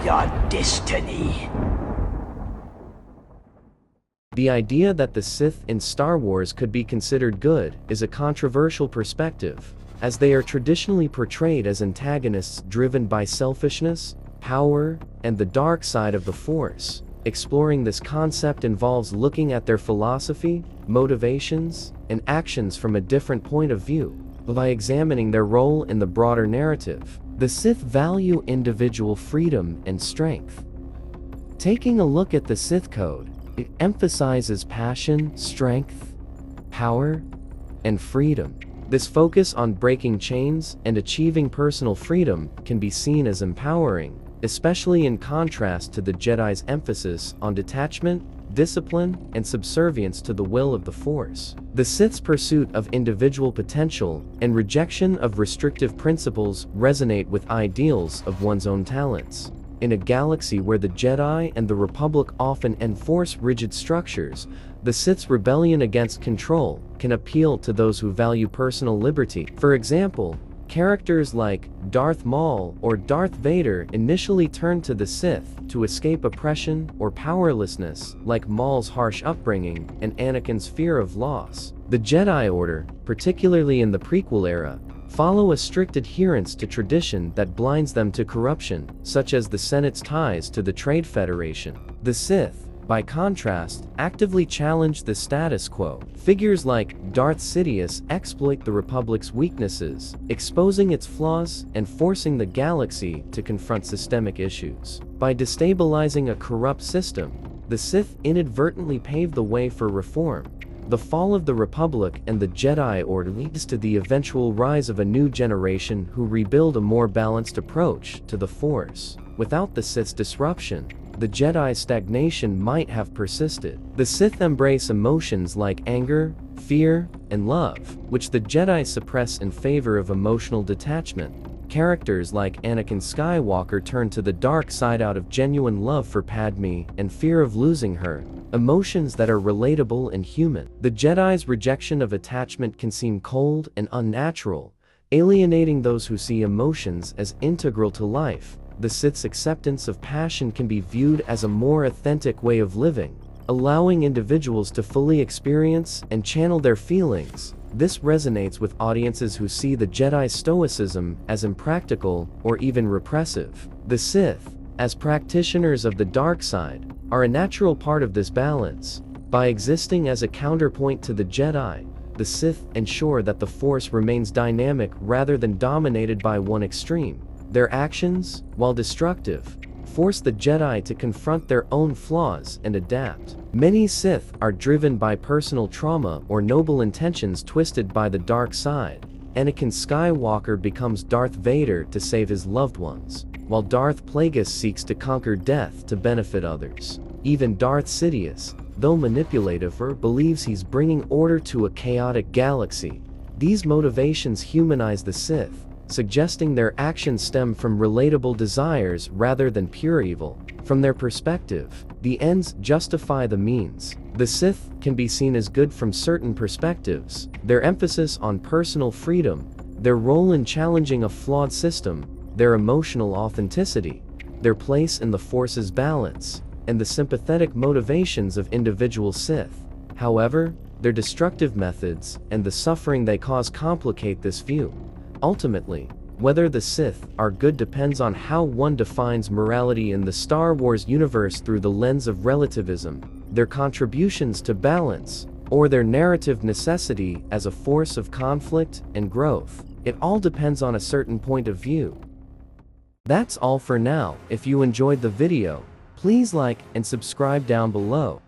your destiny. The idea that the Sith in Star Wars could be considered good is a controversial perspective, as they are traditionally portrayed as antagonists driven by selfishness, power, and the dark side of the Force. Exploring this concept involves looking at their philosophy, motivations, and actions from a different point of view. By examining their role in the broader narrative, the Sith value individual freedom and strength. Taking a look at the Sith Code, it emphasizes passion, strength, power, and freedom. This focus on breaking chains and achieving personal freedom can be seen as empowering, especially in contrast to the Jedi's emphasis on detachment, discipline, and subservience to the will of the Force. The Sith's pursuit of individual potential and rejection of restrictive principles resonate with ideals of one's own talents. In a galaxy where the Jedi and the Republic often enforce rigid structures, the Sith's rebellion against control can appeal to those who value personal liberty. For example, characters like Darth Maul or Darth Vader initially turned to the Sith to escape oppression or powerlessness, like Maul's harsh upbringing and Anakin's fear of loss. The Jedi Order, particularly in the prequel era, follow a strict adherence to tradition that blinds them to corruption, such as the Senate's ties to the Trade Federation. The Sith, by contrast, actively challenge the status quo. Figures like Darth Sidious exploit the Republic's weaknesses, exposing its flaws and forcing the galaxy to confront systemic issues. By destabilizing a corrupt system, the Sith inadvertently pave the way for reform. The fall of the Republic and the Jedi Order leads to the eventual rise of a new generation who rebuild a more balanced approach to the Force. Without the Sith's disruption, the Jedi's stagnation might have persisted. The Sith embrace emotions like anger, fear, and love, which the Jedi suppress in favor of emotional detachment. Characters like Anakin Skywalker turn to the dark side out of genuine love for Padme and fear of losing her, emotions that are relatable and human. The Jedi's rejection of attachment can seem cold and unnatural, alienating those who see emotions as integral to life. The Sith's acceptance of passion can be viewed as a more authentic way of living, allowing individuals to fully experience and channel their feelings. This resonates with audiences who see the Jedi's stoicism as impractical or even repressive. The Sith, as practitioners of the dark side, are a natural part of this balance. By existing as a counterpoint to the Jedi, the Sith ensure that the Force remains dynamic rather than dominated by one extreme. Their actions, while destructive, force the Jedi to confront their own flaws and adapt. Many Sith are driven by personal trauma or noble intentions twisted by the dark side. Anakin Skywalker becomes Darth Vader to save his loved ones, while Darth Plagueis seeks to conquer death to benefit others. Even Darth Sidious, though manipulative, believes he's bringing order to a chaotic galaxy. These motivations humanize the Sith, suggesting their actions stem from relatable desires rather than pure evil. From their perspective, the ends justify the means. The Sith can be seen as good from certain perspectives. Their emphasis on personal freedom, their role in challenging a flawed system, their emotional authenticity, their place in the Force's balance, and the sympathetic motivations of individual Sith. However, their destructive methods and the suffering they cause complicate this view. Ultimately, whether the Sith are good depends on how one defines morality in the Star Wars universe through the lens of relativism, their contributions to balance, or their narrative necessity as a force of conflict and growth. It all depends on a certain point of view. That's all for now. If you enjoyed the video, please like and subscribe down below.